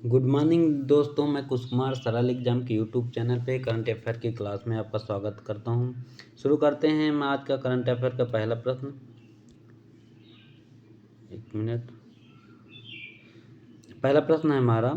Good morning दोस्तों, मैं कुश कुमार सरल एग्जाम के यूट्यूब चैनल पे करंट अफेयर की क्लास में आपका स्वागत करता हूँ। शुरू करते हैं हम आज का करंट अफेयर का पहला प्रश्न। एक मिनट। पहला प्रश्न है हमारा,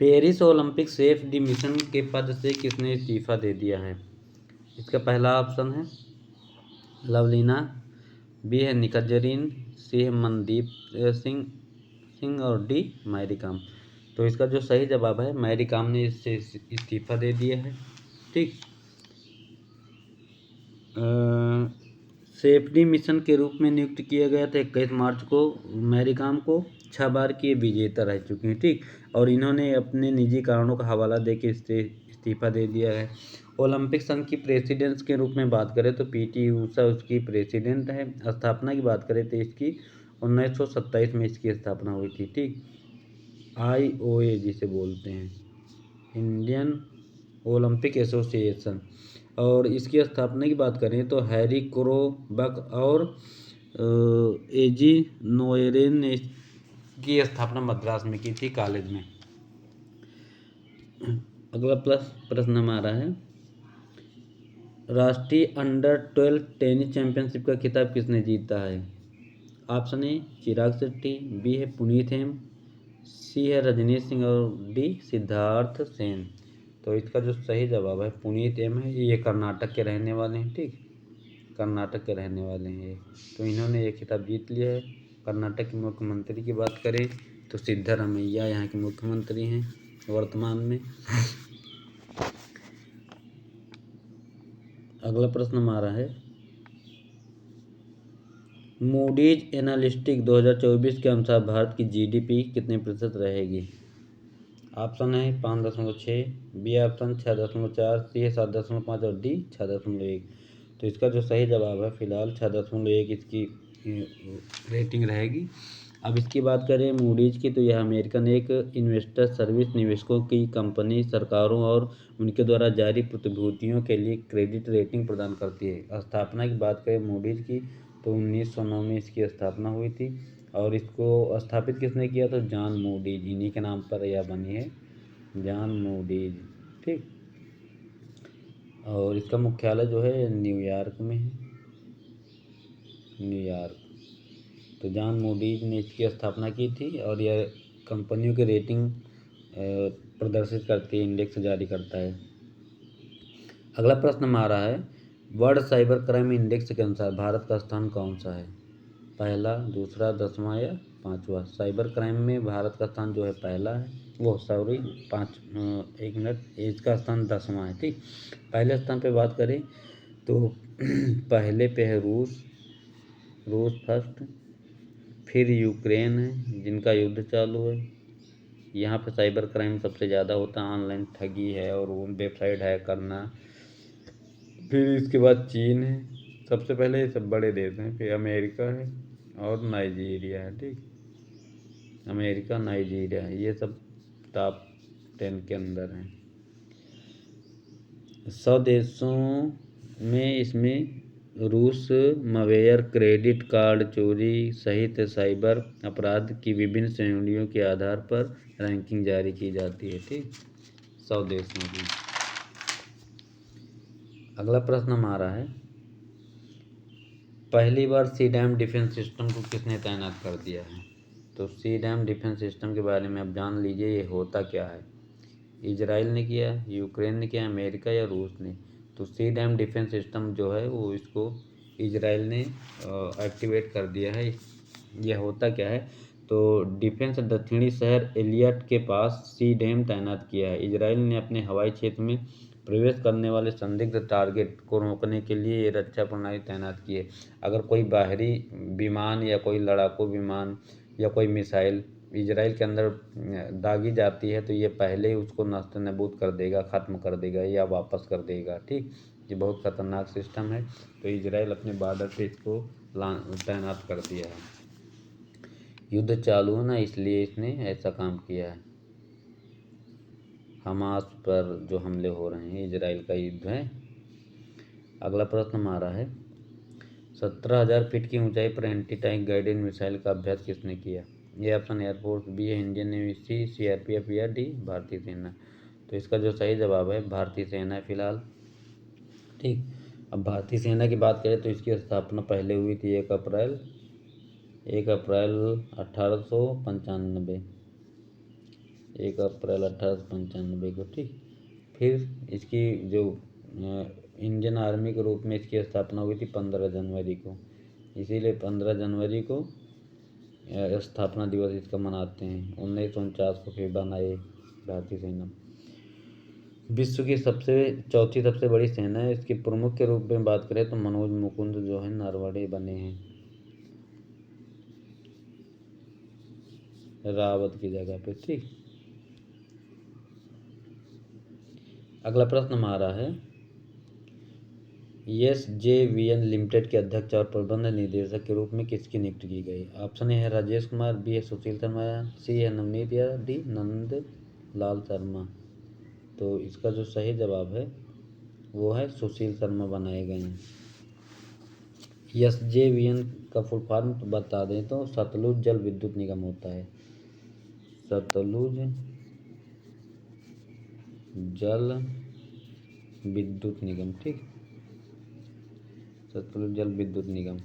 Paris Olympic safe D mission के पद से किसने इस्तीफा दे दिया है। इसका पहला ऑप्शन है लवलीना, बी है निखत जरीन, सी है मनदीप सिंह सिंह और डी मैरी कॉम। तो इसका जो सही जवाब है, मैरी कॉम ने इससे इस्तीफा दे दिया है। ठीक। सेफ्टी मिशन के रूप में नियुक्त किया गया था 21 मार्च को मैरी कॉम को। 6 बार की विजेता रह चुकी हैं। ठीक। और इन्होंने अपने निजी कारणों का हवाला देकर इससे इस्तीफा दे दिया है। ओलंपिक संघ की प्रेसिडेंट के रूप में बात करें तो पीटी ऊषा उसकी प्रेसिडेंट है। स्थापना की बात करें तो इसकी 1927 में इसकी स्थापना हुई थी। ठीक। IOA जिसे बोलते हैं, इंडियन ओलंपिक एसोसिएशन। और इसकी स्थापना की बात करें तो हैरी क्रोबक और एजी नोएरेन ने की स्थापना मद्रास में की थी, कॉलेज में। अगला प्रश्न हमारा है, राष्ट्रीय अंडर-12 टेनिस चैंपियनशिप का खिताब किसने जीता है। Option A Chirag Shetty, B है पुनीत हेम, सी है रजनीश सिंह और डी सिद्धार्थ सेन। तो इसका जो सही जवाब है पुनीत एम है। ये कर्नाटक के रहने वाले हैं। ठीक, कर्नाटक के रहने वाले हैं ये। तो इन्होंने ये खिताब जीत लिया है। कर्नाटक के मुख्यमंत्री की बात करें तो सिद्धरामैया यहाँ के मुख्यमंत्री हैं वर्तमान में। अगला प्रश्न हमारा है, मूडीज एनालिटिक्स 2024 के अनुसार भारत की जीडीपी कितने प्रतिशत रहेगी। ऑप्शन है 5.6, बी ऑप्शन 6.4, सी है 7.5 और डी 6.1। तो इसका जो सही जवाब है फिलहाल 6.1 इसकी रेटिंग रहेगी। अब इसकी बात करें मूडीज की, तो यह अमेरिकन एक इन्वेस्टर सर्विस निवेशकों की कंपनी सरकारों और उनके द्वारा जारी प्रतिभूतियों के लिए क्रेडिट रेटिंग प्रदान करती है। स्थापना की बात करें मूडीज की तो 1909 में इसकी स्थापना हुई थी। और इसको स्थापित किसने किया तो जॉन मूडीज, इन्हीं के नाम पर यह बनी है, जॉन मूडीज। ठीक। और इसका मुख्यालय जो है न्यूयॉर्क में है, न्यूयॉर्क। तो जॉन मूडीज ने इसकी स्थापना की थी और यह कंपनियों के रेटिंग प्रदर्शित करती है, इंडेक्स जारी करता है। अगला प्रश्न हमारा है, वर्ल्ड साइबर क्राइम इंडेक्स के अनुसार भारत का स्थान कौन सा है। पहला, दूसरा, 10वां या 5वां। साइबर क्राइम में भारत का स्थान जो है पहला है, वो सॉरी 5, 1 मिनट, इसका स्थान 10वां है। ठीक। पहले स्थान पे बात करें तो पहले पे है रूस फर्स्ट, फिर यूक्रेन है जिनका युद्ध चालू है। यहाँ पे साइबर क्राइम सबसे ज़्यादा होता है, ऑनलाइन ठगी है और वो वेबसाइट हैक करना। फिर इसके बाद चीन है, सबसे पहले ये सब बड़े देश हैं। फिर अमेरिका है और नाइजीरिया है। ठीक, अमेरिका नाइजीरिया है, ये सब टॉप 10 के अंदर हैं। 100 देशों में इसमें रूस मवेयर क्रेडिट कार्ड चोरी सहित साइबर अपराध की विभिन्न श्रेणियों के आधार पर रैंकिंग जारी की जाती है। ठीक, 100 देशों की। अगला प्रश्न हमारा है, पहली बार सी-डैम डिफेंस सिस्टम को किसने तैनात कर दिया है। तो सी-डैम डिफेंस सिस्टम के बारे में आप जान लीजिए, ये होता क्या है। इजराइल ने किया, यूक्रेन ने किया, अमेरिका या रूस ने। तो सी-डैम डिफेंस सिस्टम जो है वो इसको इजराइल ने एक्टिवेट कर दिया है। यह होता क्या है, तो डिफेंस दक्षिणी शहर एलियट के पास सी-डैम तैनात किया है। इजराइल ने अपने हवाई क्षेत्र में प्रवेश करने वाले संदिग्ध टारगेट को रोकने के लिए ये रक्षा प्रणाली तैनात की है। अगर कोई बाहरी विमान या कोई लड़ाकू विमान या कोई मिसाइल इजराइल के अंदर दागी जाती है तो ये पहले ही उसको नष्ट नबूद कर देगा, ख़त्म कर देगा या वापस कर देगा। ठीक, ये बहुत ख़तरनाक सिस्टम है। तो इजराइल अपने बॉर्डर पे इसको तैनात कर दिया है। युद्ध चालू है ना, इसलिए इसने ऐसा काम किया है। हमास पर जो हमले हो रहे हैं, इजराइल का युद्ध है। अगला प्रश्न हमारा है, 17,000 फीट की ऊंचाई पर एंटी टैंक गाइडेड मिसाइल का अभ्यास किसने किया। ये ऑप्शन एयरफोर्स, बी है इंडियन नेवी, सी सीआरपीएफ या डी भारतीय सेना। तो इसका जो सही जवाब है भारतीय सेना है फिलहाल। ठीक, अब भारतीय सेना की बात करें तो इसकी स्थापना पहले हुई थी 1 अप्रैल 1895, 1 अप्रैल 1895 को। ठीक, फिर इसकी जो इंडियन आर्मी के रूप में इसकी स्थापना हुई थी 15 जनवरी को, इसीलिए 15 जनवरी को स्थापना दिवस इसका मनाते हैं। 1949 को फिर बनाए भारतीय सेना। विश्व की चौथी सबसे बड़ी सेना है। इसके प्रमुख के रूप में बात करें तो मनोज मुकुंद जो है नरवणे बने हैं रावत की जगह पे। ठीक, अगला प्रश्न हमारा है SJVN लिमिटेड के अध्यक्ष और प्रबंध निदेशक के रूप में किसकी नियुक्ति की गई। ऑप्शन ए है राजेश कुमार, बी है सुशील शर्मा, सी है नवनीत या डी नंद लाल शर्मा। तो इसका जो सही जवाब है वो है सुशील शर्मा बनाए गए हैं। SJVN का फुल फॉर्म तो बता दें तो सतलुज जल विद्युत निगम होता है, सतलुज जल विद्युत निगम। ठीक, सतलुज जल विद्युत निगम।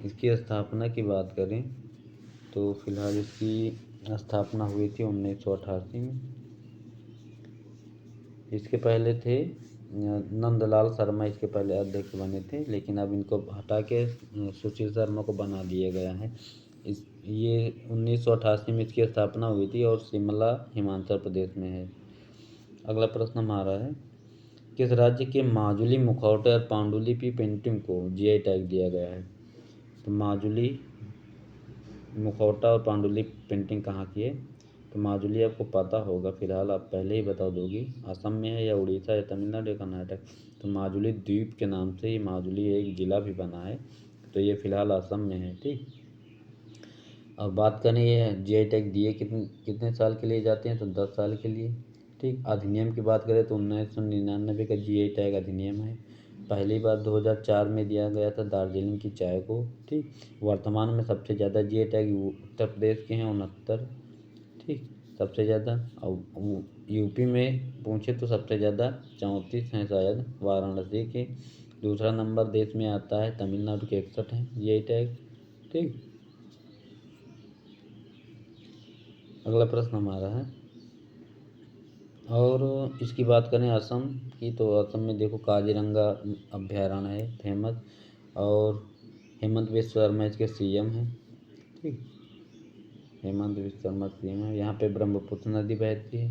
इसकी स्थापना की बात करें तो फिलहाल इसकी स्थापना हुई थी 1988 में। इसके पहले थे नंदलाल शर्मा, इसके पहले अध्यक्ष बने थे, लेकिन अब इनको हटा के सुशील शर्मा को बना दिया गया है। ये 1988 में इसकी स्थापना हुई थी और शिमला हिमाचल प्रदेश में है। अगला प्रश्न हमारा है किस राज्य के माजुली मुखौटे और पांडुलिपि पेंटिंग को GI टैग दिया गया है। तो माजुली मुखौटा और पांडुलिपि पेंटिंग कहाँ की है। तो माजुली आपको पता होगा, फिलहाल आप पहले ही बता दोगी, असम में है या उड़ीसा या तमिलनाडु या कर्नाटक। तो माजुली द्वीप के नाम से ही माजुली एक ज़िला भी बना है, तो ये फिलहाल असम में है। ठीक, अब बात करें ये GI टैग दिए कितने साल के लिए जाते हैं तो 10 साल के लिए। ठीक, अधिनियम की बात करें तो 1999 का GI टैग अधिनियम है। पहली बार 2004 में दिया गया था दार्जिलिंग की चाय को। ठीक, वर्तमान में सबसे ज़्यादा GI टैग उत्तर प्रदेश के हैं 69। ठीक, सबसे ज़्यादा। और यूपी में पूछे तो सबसे ज़्यादा 34 हैं शायद, वाराणसी के। दूसरा नंबर देश में आता है तमिलनाडु के 61 हैं GI टैग। ठीक, अगला प्रश्न हमारा है और इसकी बात करें असम की तो असम में देखो काजीरंगा अभ्यारण्य है फेमस, और हेमंत बिस्वा शर्मा इसके CM हैं। ठीक, हेमंत बिस्वा शर्मा CM है। यहाँ पे ब्रह्मपुत्र नदी बहती है।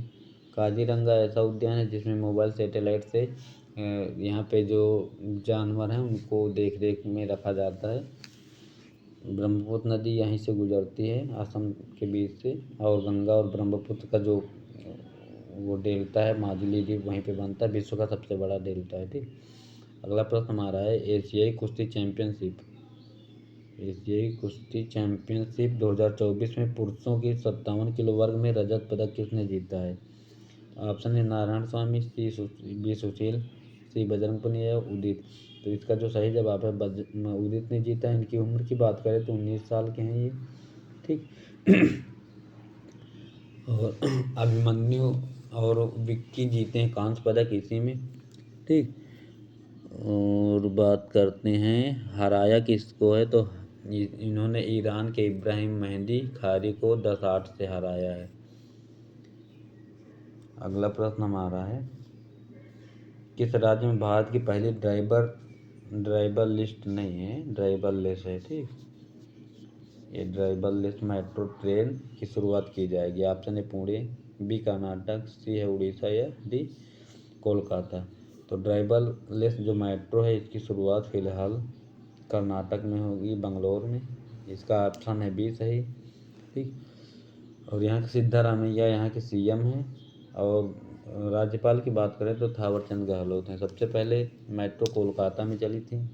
काजीरंगा ऐसा उद्यान है जिसमें मोबाइल सैटेलाइट से यहाँ पे जो जानवर हैं उनको देख रेख में रखा जाता है। ब्रह्मपुत्र नदी यहीं से गुजरती है असम के बीच से, और गंगा और ब्रह्मपुत्र का जो वो डेल्टा है माजुली द्वीप वहीं पे बनता है, विश्व का सबसे बड़ा डेल्टा है। ठीक, अगला प्रश्न हमारा है एशियाई कुश्ती चैंपियनशिप 2024 में पुरुषों की 57 किलो वर्ग में रजत पदक किसने जीता है। ऑप्शन है नारायण स्वामी, बी सुशील, सी बजरंग पुनिया, उदित। तो इसका जो सही जवाब है उदित ने जीता है। इनकी उम्र की बात करें तो 19 साल के हैं ये। ठीक, और अभिमन्यु और विक्की जीते हैं कांस्य पदक इसी में। ठीक, और बात करते हैं हराया किसको है तो इन्होंने ईरान के इब्राहिम मेहदी खारी को 10-8 से हराया है। अगला प्रश्न हमारा है किस राज्य में भारत की पहली ड्राइवर लिस्ट नहीं है, ड्राइवर लेस है। ठीक, ये ड्राइवर लिस्ट मेट्रो ट्रेन की शुरुआत की जाएगी। ऑप्शन है पुणे, बी कर्नाटक, सी है उड़ीसा या डी कोलकाता। तो ड्राइवर लेस जो मेट्रो है इसकी शुरुआत फिलहाल कर्नाटक में होगी, बंगलोर में। इसका ऑप्शन है बी सही। ठीक, और यहाँ के सिद्धारामैया यहाँ के CM हैं, और राज्यपाल की बात करें तो थावरचंद गहलोत हैं। सबसे पहले मेट्रो कोलकाता में चली थी,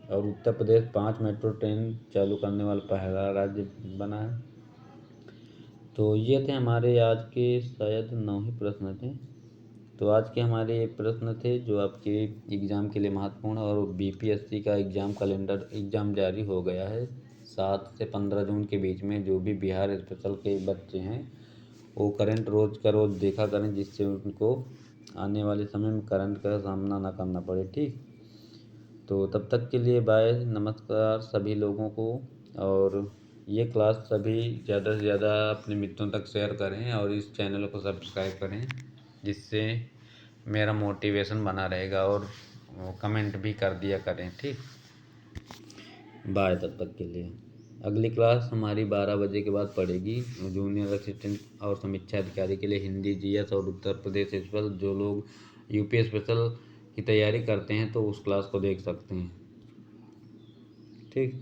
और उत्तर प्रदेश 5 मेट्रो ट्रेन चालू करने वाला पहला राज्य बना है। तो ये थे हमारे आज के शायद 9 ही प्रश्न थे। तो आज के हमारे ये प्रश्न थे जो आपके एग्ज़ाम के लिए महत्वपूर्ण, और BPSC का एग्ज़ाम जारी हो गया है 7 से 15 जून के बीच में जो भी बिहार स्पेशल के बच्चे हैं वो करंट रोज़ का रोज़ देखा करें, जिससे उनको आने वाले समय में करंट का सामना ना करना पड़े। ठीक, तो तब तक के लिए बाय, नमस्कार सभी लोगों को। और ये क्लास सभी ज़्यादा से ज़्यादा अपने मित्रों तक शेयर करें और इस चैनल को सब्सक्राइब करें, जिससे मेरा मोटिवेशन बना रहेगा। और कमेंट भी कर दिया करें। ठीक, बाय तब तक के लिए। अगली क्लास हमारी 12 बजे के बाद पड़ेगी जूनियर असिस्टेंट और समीक्षा अधिकारी के लिए हिंदी, जीएस और उत्तर प्रदेश स्पेशल। जो लोग यूपी स्पेशल की तैयारी करते हैं तो उस क्लास को देख सकते हैं। ठीक।